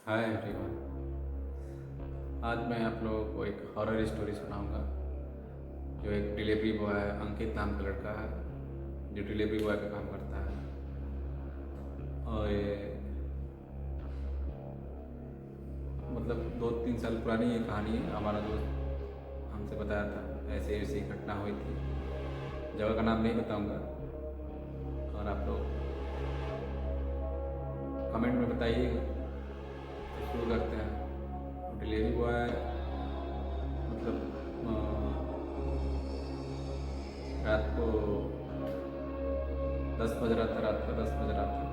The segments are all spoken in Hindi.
Hi everyone. आज मैं आप लोगों को एक हॉरर स्टोरी सुनाऊंगा। जो एक डिलीवरी बॉय है, अंकित नाम का लड़का है जो डिलीवरी बॉय का काम करता है। और ये मतलब 2-3 साल पुरानी ये कहानी है। हमारा दोस्त हमसे बताया था, ऐसे ऐसी घटना हुई थी। जगह का नाम नहीं बताऊंगा और आप लोग कमेंट में बताइएगा। तो शुरू करते हैं। डिलीवरी बॉय मतलब रात को 10 बज रहा था, रात का 10 बज रहा था।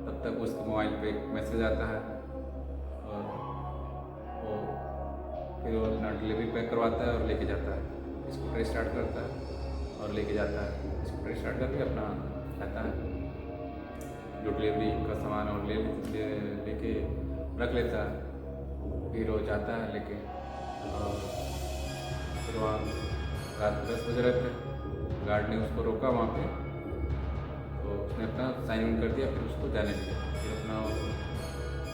तब तक उसके मोबाइल पे एक मैसेज आता है और वो फिर वो अपना डिलीवरी पैक करवाता है और लेके जाता है। स्कूटर स्टार्ट करता है और लेके जाता है। स्कूटर स्टार्ट करके अपना जाता है, जो डिलीवरी का सामान और लेके रख लेता है। फिर वो जाता है लेके, और फिर वहाँ रात 10 बज रहे थे। गार्ड ने उसको रोका वहाँ पे, तो उसने अपना साइन इन कर दिया, फिर उसको जाने दिया। फिर अपना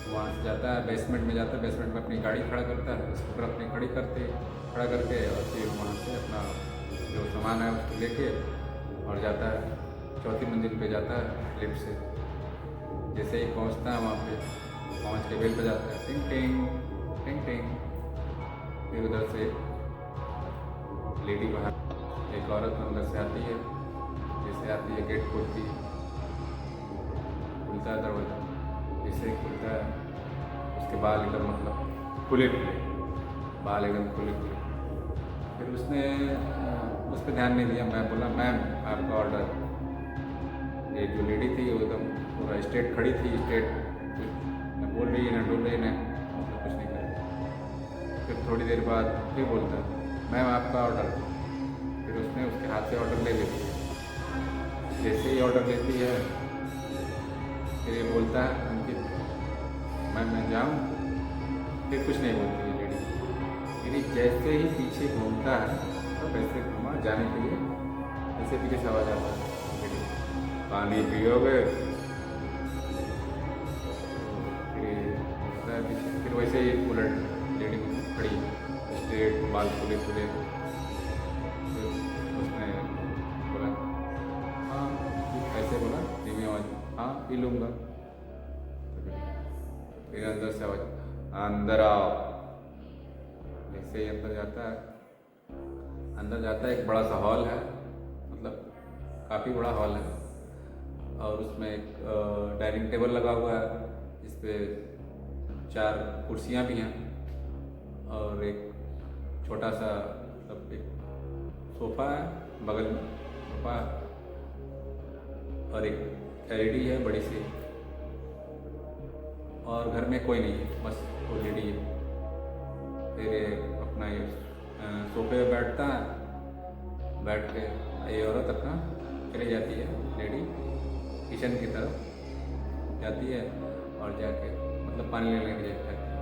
वहाँ से जाता है, बेसमेंट में जाता है। बेसमेंट में अपनी गाड़ी खड़ा करता है, स्कूटर अपनी खड़ा करके और फिर वहाँ से अपना जो सामान है उसको लेके और जाता है। चौथी मंजिल पे जाता है लिफ्ट से। जैसे ही पहुँचता है वहाँ पे, पहुँच के बेल बजाता है, टिंग टिंग टिंग टिंग। फिर उधर से लेडी बाहर, एक औरत अंदर से आती है। जैसे आती है गेट खोलती, खुलता है दरवाज़ा। जैसे ही खुलता है उसके बाल एकदम मतलब खुले बाल एकदम खुले। फिर उसने उस पर ध्यान नहीं दिया। मैं बोला, मैम आपका ऑर्डर। ये जो लेडी थी वो एकदम पूरा स्ट्रेट खड़ी थी, स्ट्रेट न बोल रही है, न डोल रही है, न मतलब कुछ नहीं कर रही। फिर थोड़ी देर बाद फिर बोलता है, मैम आपका ऑर्डर। फिर उसने उसके हाथ से ऑर्डर ले लेती है। जैसे ही ऑर्डर लेती है फिर ये बोलता है, अंकित मैम मैं जाऊँ। फिर कुछ नहीं बोलती है लेडी। फिर जैसे ही पीछे घूमता है तो वैसे घूमा जाने के लिए, जैसे पीछे से आवाज़ आता है, पानी पियोगे। फिर वैसे ही उलट लेडी खड़ी, स्ट्रेट बाल खुले। फिर उसने बोला, हाँ ऐसे बोला धीमी आवाज़, हाँ पी लूँगा। फिर अंदर से आवाज़, अंदर आओ। जैसे ही अंदर जाता है एक बड़ा सा हॉल है, मतलब काफ़ी बड़ा हॉल है। और उसमें एक डाइनिंग टेबल लगा हुआ है, जिस पे 4 कुर्सियाँ भी हैं और एक छोटा सा मतलब एक सोफ़ा है बगल में, सोफ़ा और एक एलईडी है बड़ी सी। और घर में कोई नहीं है, बस वो लेडी है। फिर ये अपना ये सोफे पे बैठता है, बैठ के ये औरत अपना चली जाती है। लेडी किचन की तरफ जाती है और जाके मतलब पानी लेने के लिए जाती है।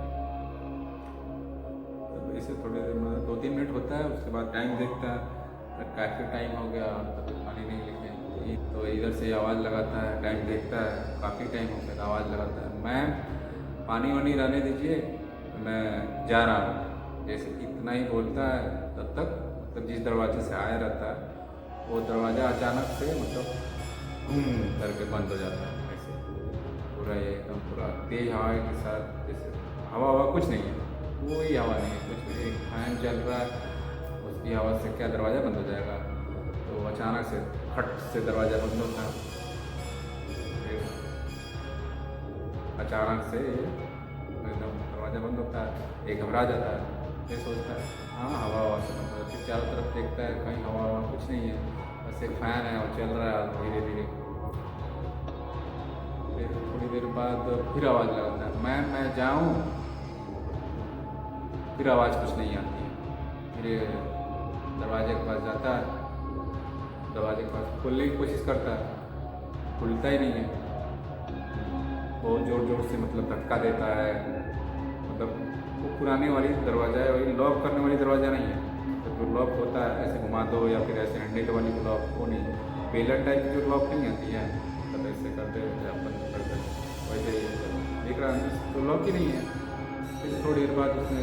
तो इसे थोड़ी देर में 2-3 मिनट होता है। उसके बाद टाइम देखता है, काफ़ी टाइम हो गया और तब तक पानी नहीं लेके। तो इधर से आवाज़ लगाता है, टाइम देखता है, काफ़ी टाइम हो गया, आवाज़ लगाता है, मैम पानी वानी रहने दीजिए, मैं जा रहा हूँ। जैसे इतना ही बोलता है तब तक मतलब जिस दरवाजे से आया रहता है वो दरवाज़ा अचानक से मतलब करके बंद हो जाता है। ऐसे पूरा ये एकदम पूरा तेज हवा के साथ, जैसे हवा कुछ नहीं है, कोई हवा नहीं है, कुछ भी। एक फैन चल रहा है, उसकी हवा से क्या दरवाज़ा बंद हो जाएगा। तो अचानक से खट से दरवाज़ा बंद होता है। फिर अचानक से एकदम दरवाज़ा बंद होता है। एक घबरा जाता है, फिर सोचता है हाँ हवा से बंद होता है। फिर चारों तरफ देखता है, कहीं हवा कुछ नहीं है, बस एक फ़ैन है और चल रहा है धीरे धीरे। फिर थोड़ी देर बाद फिर आवाज़ लगाता है, मैं जाऊँ। फिर आवाज़ कुछ नहीं आती है। फिर दरवाजे के पास जाता है, दरवाजे के पास खोलने की कोशिश करता है, खुलता ही नहीं है। बहुत ज़ोर से मतलब धक्का देता है। मतलब वो पुराने वाली दरवाज़ा है, वही लॉक करने वाली दरवाज़ा नहीं है। तो जो लॉक होता है ऐसे घुमा दो या फिर ऐसे हैंडल वाली लॉक, वो नहीं, बेलन टाइप की जो लॉक नहीं आती है, मतलब ऐसे करते बंद करते वैसे ही देख रहा है तो लॉक ही नहीं है। फिर थोड़ी देर बाद उसने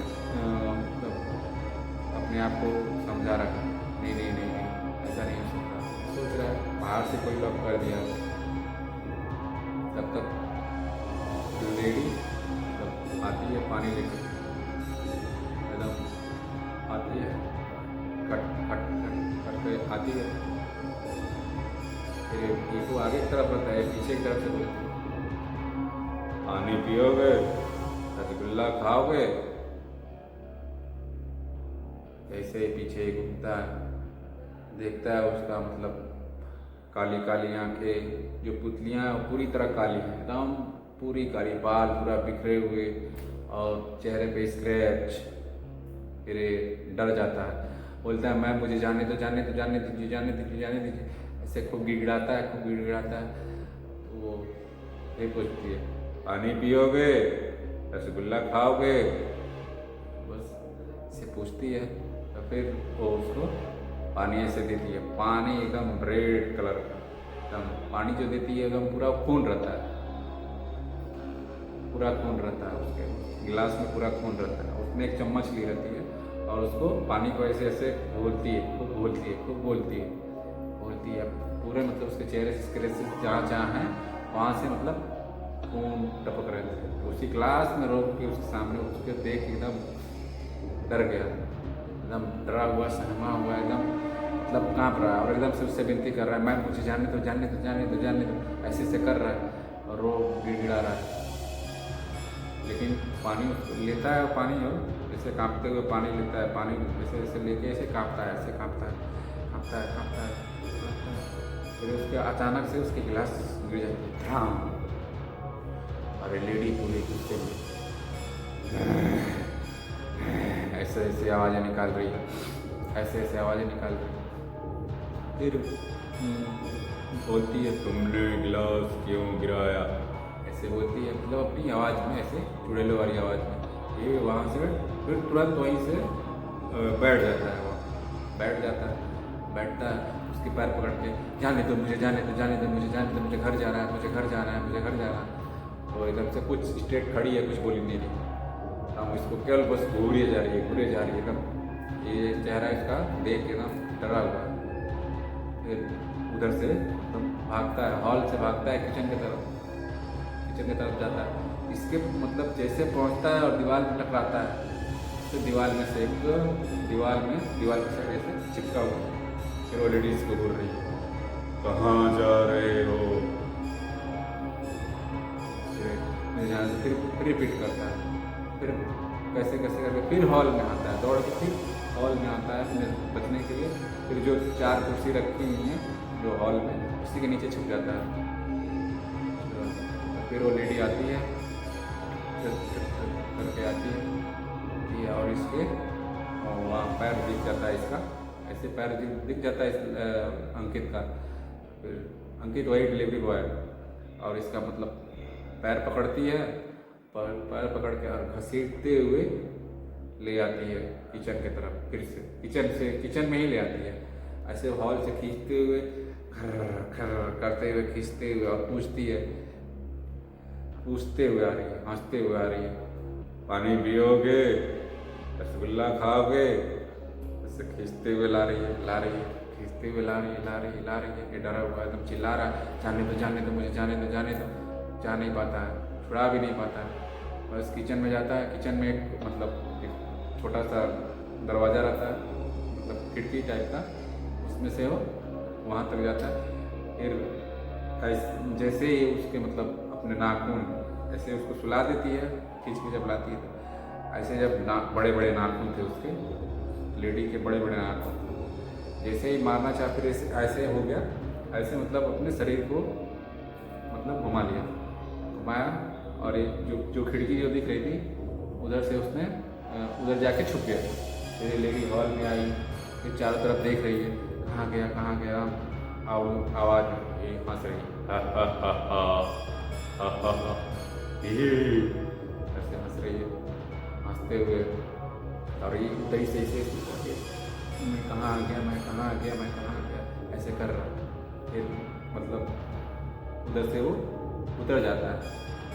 मतलब अपने आप को समझा रखा, नहीं नहीं नहीं नहीं ऐसा नहीं हो सकता। सोच रहा है बाहर से कोई लॉक कर दिया। तब तक लेडी मतलब आती है पानी लेकर, एकदम आती है, कट कट कट कट के आती है। फिर ये तो आगे की तरफ रहता है, पीछे की तरफ से बोलती है, पानी पियोगे, रसगुल्ला खाओगे। ऐसे ही पीछे घूमता है, देखता है उसका मतलब काली काली आंखें, जो पुतलियाँ पूरी तरह काली हैं, एकदम पूरी काली, बाल पूरा बिखरे हुए और चेहरे पे स्क्रैच। फिर डर जाता है, बोलता है मैं मुझे जाने दो जाने दो जाने दीजिए जाने दीजिए जाने दीजिए। ऐसे खूब गिड़गिड़ाता है, खूब गिड़गिड़ाता है। तो वो ये पूछती है, पानी पियोगे, रसगुल्ला खाओगे, बस से पूछती है। तो फिर वो उसको पानी ऐसे देती है, पानी एकदम रेड कलर का, एकदम पानी जो देती है एकदम पूरा खून रहता है, पूरा खून रहता है उसके गिलास में, पूरा खून रहता है। उसमें एक चम्मच ली रहती है और उसको पानी को ऐसे ऐसे घोलती है, खूब घोलती है, खूब घोलती है, घोलती है पूरे मतलब उसके चेहरे से स्क्रैचेस जहाँ जहाँ हैं वहाँ से मतलब खून टपक रहे थे। तो उसी क्लास में रोक के उसके सामने उसके देख के एकदम डर गया, एकदम डरा हुआ, सहमा हुआ, एकदम मतलब काँप रहा है और एकदम से उससे विनती कर रहा है, मैं मुझे जाने दो जाने दो जाने दो जाने दो, ऐसे ऐसे कर रहा है और रो गिड़गिड़ा रहा है। लेकिन पानी लेता है, पानी और ऐसे काँपते हुए पानी लेता है, पानी ऐसे ऐसे लेके ऐसे काँपता है, ऐसे काँपता है, काँपता है, काँपता है, काँपता है। फिर उसके अचानक से उसके गिलास गिर जाती है, ध्यान। अरे लेडी पूरी गुस्से में ऐसे ऐसे आवाज़ें निकाल रही है, ऐसे ऐसे आवाज़ें निकाल रही है। फिर बोलती है, तुमने गिलास क्यों गिराया, ऐसे बोलती है, मतलब अपनी आवाज़ में, ऐसे चुड़ैलों वाली आवाज़ में। ये वहाँ से फिर तुरंत वहीं से बैठ जाता है, वहाँ बैठ जाता है, बैठता है, उसके पैर पकड़ के, जाने दो मुझे जाने दो जाने दो मुझे जाने दो, मुझे घर जाना है, मुझे घर जाना है, मुझे घर जाना है। तो एकदम से कुछ स्ट्रेट खड़ी है, कुछ बोली नहीं रही, हम इसको केवल बस घूरे जा रही है, घूरे जा रही है एकदम। ये चेहरा इसका देख के एकदम डरा हुआ है। फिर उधर से एकदम भागता है, हॉल से भागता है किचन की तरफ, किचन की तरफ जाता है। इसके मतलब जैसे पहुंचता है और दीवार में टकराता है, तो दीवार में से एक दीवार की साइड से चिपका हुआ। फिर वो लेडीज को बोल रही है, कहाँ जा रहे हो। फिर रिपीट करता है, फिर कैसे कैसे करके फिर हॉल में आता है, दौड़ के फिर हॉल में आता है अपने बचने के लिए। फिर जो 4 कुर्सी रखी हुई हैं जो हॉल में, उसी के नीचे छुप जाता है। फिर वो लेडी आती है, करके आती है और इसके वहाँ पैर दिख जाता है इसका, ऐसे पैर दिख जाता है इस अंकित का। फिर अंकित वही डिलीवरी बॉय और इसका मतलब पैर पकड़ती है, पैर पकड़ के और घसीटते हुए ले आती है किचन की तरफ। फिर से किचन में ही ले आती है, ऐसे हॉल से खींचते हुए, खर खर करते हुए खींचते हुए, और पूछते हुए आ रही है, हंसते हुए आ रही है, पानी पियोगे, रसगुल्ला खाओगे। ऐसे खींचते हुए ला रही है, खींचते हुए ला रही है। ये डरा हुआ एकदम चिल्ला रहा है, जाने दो मुझे जाने दो। जा नहीं पाता है, छुड़ा भी नहीं पाता है। बस किचन में जाता है, किचन में एक मतलब एक छोटा सा दरवाज़ा रहता है, मतलब खिड़की टाइप का, उसमें से वो वहाँ तक जाता है। फिर जैसे ही उसके मतलब अपने नाखून ऐसे उसको सुला देती है, खींच के जब लाती है, तो ऐसे जब बड़े बड़े नाखून थे उसके, लेडी के बड़े बड़े नाखून, जैसे ही मारना चाह, फिर ऐसे हो गया, ऐसे मतलब अपने शरीर को मतलब घुमाया, और एक जो खिड़की जो दिख रही थी उधर से उसने उधर जाके छुप गया। फिर लेडी हॉल में आई, फिर चारों तरफ देख रही है, कहाँ गया। आवाज़ ये हंस रही है, ऐसे हंस रही है, हंसते हुए, और ये उधर से ऐसे मैं कहाँ आ गया, ऐसे कर रहा। फिर मतलब उधर से वो उतर जाता है,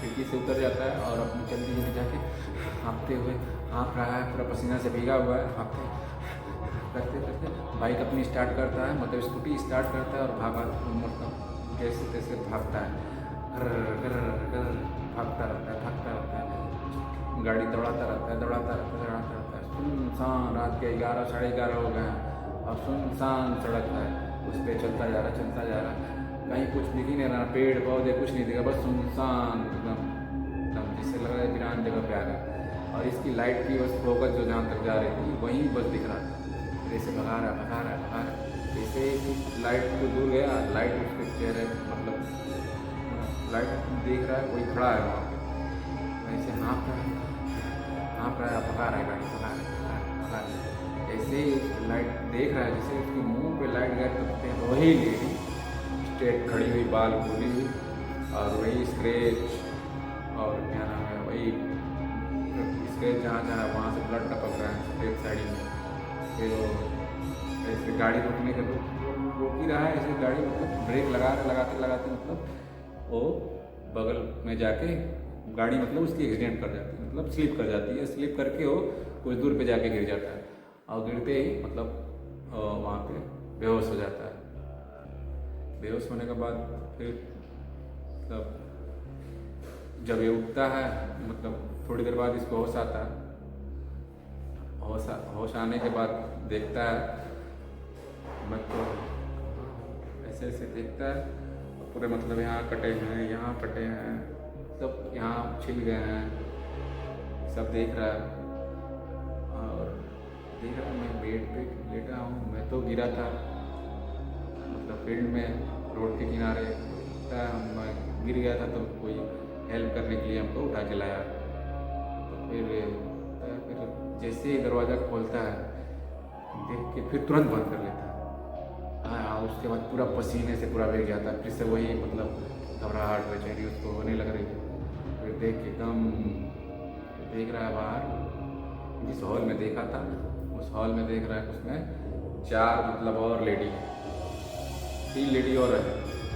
खिड़की से उतर जाता है और अपनी जल्दी जल्दी जाके हाँफते हुए हाँफ रहा है, पूरा पसीना से भीगा हुआ है, हाँफते करते करते बाइक अपनी स्टार्ट करता है, मतलब स्कूटी स्टार्ट करता है और भागा मतलब जैसे तैसे भागता है, भागता रहता है, गाड़ी दौड़ाता रहता है। सुनसान रात के 11 साढ़े 11 हो गए हैं और सुनसान सड़क है, उस पर चलता जा रहा है, कहीं कुछ दिख ही नहीं रहा, पेड़ पौधे कुछ नहीं दिखा, बस सुनसान एकदम जिससे लग रहा है वीरान जगह पे आ गया। और इसकी लाइट की बस फोकस जो जहाँ तक जा रही थी वहीं बस दिख रहा था, जैसे भगा रहा जैसे लाइट को दूर गया, लाइट उसके चेहरे मतलब लाइट देख रहा है कोई खड़ा है वहाँ पे, वैसे हाँफ रहा है, भगा रहा है गाड़ी, भगा रहा है। ऐसे ही लाइट देख रहा है, जैसे उसके मुंह पे लाइट गए तो वही लेडी स्ट्रेट खड़ी हुई, बाल खुली हुई और वही स्क्रेच और क्या नाम है, वही स्क्रेच जहाँ वहाँ से ब्लड टपक रहा है स्ट्रेट साइड में। फिर वो ऐसे गाड़ी रोकने के रोक ही रहा है, ऐसे गाड़ी मतलब ब्रेक लगाते मतलब वो बगल में जाके गाड़ी मतलब उसकी एक्सीडेंट कर जाती है, मतलब स्लिप कर जाती है, स्लिप करके वो कुछ दूर पे जाके गिर जाता है और गिरते ही मतलब वहाँ पे बेहोश हो जाता है। बेहोश होने के बाद फिर मतलब जब ये उठता है मतलब थोड़ी देर बाद इसको होश आता है, होश आने के बाद देखता है मतलब ऐसे देखता है पूरे मतलब यहाँ कटे हैं, सब यहाँ छिल गए हैं, सब देख रहा है और देख रहा है मैं बेड पे लेटा हूँ, मैं तो गिरा था मतलब फील्ड में रोड के किनारे, मैं गिर गया था तो कोई हेल्प करने के लिए हमको उठा के लाया। तो फिर जैसे ही दरवाज़ा खोलता है देख के फिर तुरंत बंद कर लेता है। हाँ, उसके बाद पूरा पसीने से पूरा भीग जाता है, फिर से वही मतलब घबराहट बेचैनी उसको होने लग रही है। फिर देख के एकदम देख रहा है बाहर, जिस हॉल में देखा था उस हॉल में देख रहा है उसमें 4 मतलब और लेडी है, 3 लेडी और है,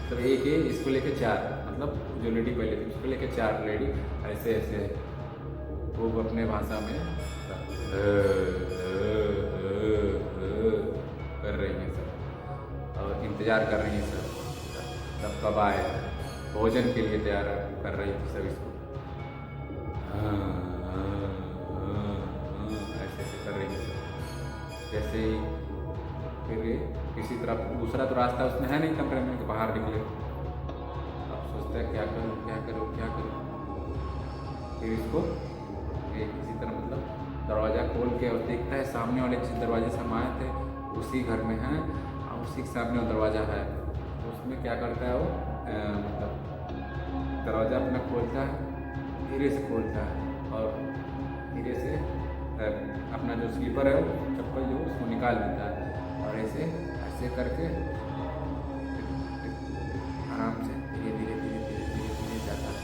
मतलब एक है इसको लेके 4, मतलब जो लेडी पहले थी उसको लेके 4 लेडी ऐसे वो अपने भाषा में कर रही हैं सब और इंतज़ार कर रही हैं सब कब आए, भोजन के लिए तैयार कर रही थी सब इसको, ऐसे कर रही है। जैसे ही फिर किसी तरह दूसरा तो रास्ता उसमें है नहीं कमरे में कि बाहर निकले, अब सोचता है क्या करूँ। फिर इसको किसी तरह मतलब दरवाज़ा खोल के और देखता है सामने वाले जिस दरवाजे से हम आए थे उसी घर में है और उसी के सामने वो दरवाज़ा है। तो उसमें क्या करता है वो मतलब दरवाज़ा अपना खोलता है, धीरे से खोलता है और धीरे से अपना जो स्लीपर है चप्पल जो उसको निकाल देता है और ऐसे करके आराम से धीरे जाता है।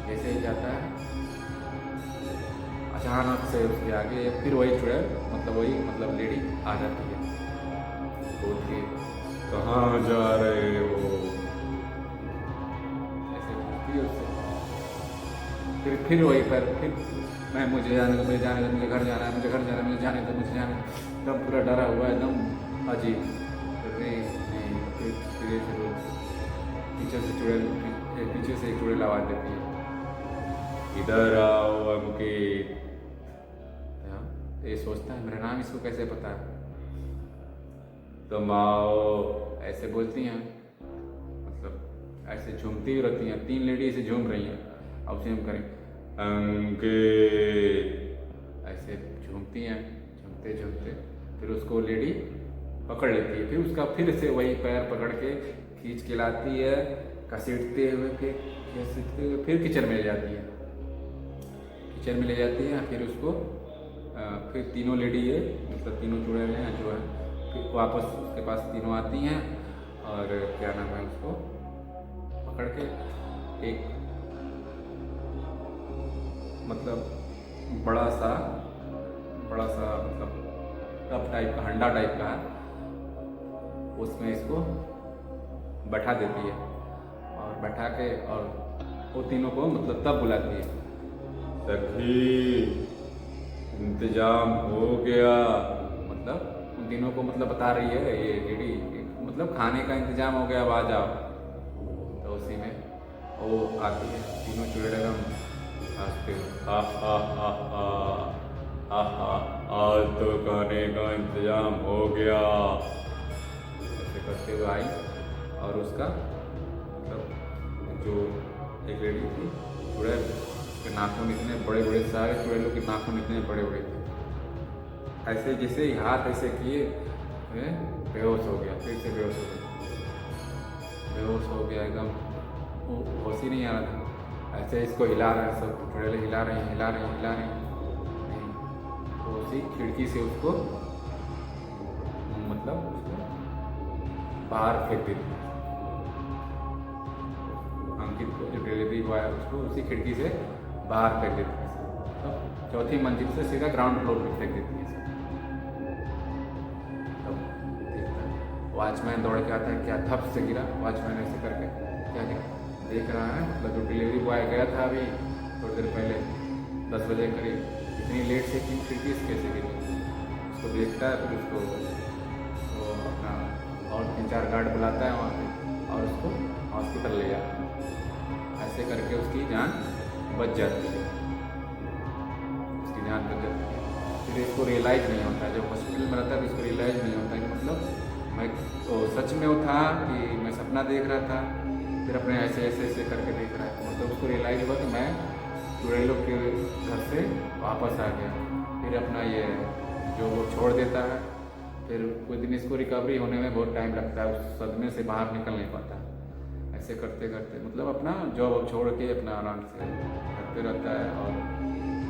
जैसे ही जाता है अचानक से उसके आगे फिर वही चुड़ैल मतलब लेडी आ जाती है, बोल के कहाँ जा रहे हो, ऐसे पूछती है उससे। फिर वही पर फिर मुझे जाने दो, मुझे घर जाना है, मुझे जाने दो, एकदम पूरा डरा हुआ है, एकदम अजीब। पीछे से एक चुड़ैल आवाज़ देती है, इधर आओ अंकित। ये सोचता है मेरा नाम इसको कैसे पता है, तुम आओ, ऐसे बोलती हैं, मतलब ऐसे झूमती ही रहती हैं। 3 लेडी ऐसे झूम रही हैं, अब से हम करें अंकित, ऐसे झूमती हैं, झूमते फिर उसको लेडी पकड़ लेती है, फिर उसका फिर से वही पैर पकड़ के खींच के लाती है, घसीटते हुए फिर किचन में ले जाती है। फिर उसको फिर तीनों लेडी है मतलब तीनों चुड़ैल हैं जो है फिर वापस उसके पास तीनों आती हैं और क्या नाम है उसको पकड़ के एक मतलब बड़ा सा मतलब टब टाइप का हंडा टाइप का है, उसमें इसको बैठा देती है और बैठा के और वो तीनों को मतलब तब बुलाती है, सखी इंतजाम हो गया। मतलब उन तीनों को मतलब बता रही है ये लेडी, मतलब खाने का इंतजाम हो गया, अब आ जाओ। तो उसी में वो आती है, तीनों चुड़ैल हंसते हा हा हा हा हा हा, आज तो खाने का इंतजाम हो गया। ऐसे करते हुए आई और उसका मतलब जो एक लेडी थी चुड़ैल, उसके नाखून इतने बड़े बड़े, सारे चुड़ैलों के नाखून इतने बड़े बड़े थे। ऐसे जैसे ही हाथ ऐसे किए बेहोश हो गया, फिर से बेहोश हो गया, बेहोश हो गया एकदम, होश ही नहीं आ रहा था। ऐसे इसको हिला रहे हैं, सब चुड़ैल हिला रहे हैं, हिला रहे हैं, हिला रहे हैं नहीं। तो उसी खिड़की से उसको मतलब उसको बाहर फेंक देती, अंकित को जो डिलीवरी बॉय है उसको उसी खिड़की से बाहर फेंक देती है। तो चौथी मंजिल से सीधा ग्राउंड फ्लोर पे फेंक देती है। तब देखता है वॉचमैन दौड़ के आता है, क्या थप से गिरा। वॉचमैन ऐसे करके क्या क्या देख रहा है, मतलब जो डिलीवरी बॉय गया था अभी थोड़ी देर पहले 10 बजे करीब, इतनी लेट से कि खिड़की से कैसे गिरी, उसको देखता है। फिर उसको वो अपना और 3-4 गार्ड बुलाता है वहाँ पे और उसको हॉस्पिटल ले जाता है। ऐसे करके उसकी जान बच जाती है, उसकी जान बच जाती है। फिर इसको रियलाइज़ नहीं होता है, जब हॉस्पिटल में रहता है तो इसको रियलाइज़ नहीं होता है कि मतलब मैं तो सच में वो था कि मैं सपना देख रहा था। फिर अपने ऐसे ऐसे ऐसे करके देख रहा है, मतलब उसको रियलाइज़ हुआ कि मैं चुड़ैलों के घर से वापस आ गया। फिर अपना ये जो वो छोड़ देता है, फिर कुछ दिन इसको रिकवरी होने में बहुत टाइम लगता है, उस सदमे से बाहर निकल नहीं पाता। ऐसे करते करते मतलब अपना जॉब छोड़ के अपना आराम से करते रहता है और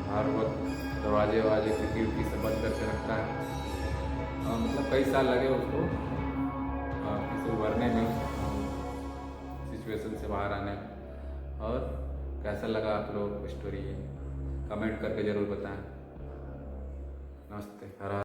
हर वक्त दरवाजे ववाजे खिड़की से बंद करके रखता है। और मतलब कई साल लगे उसको किसी उभरने में, सिचुएशन से बाहर आने में। और कैसा लगा आप लोगों को स्टोरी, कमेंट करके ज़रूर बताएं। नमस्ते। हरा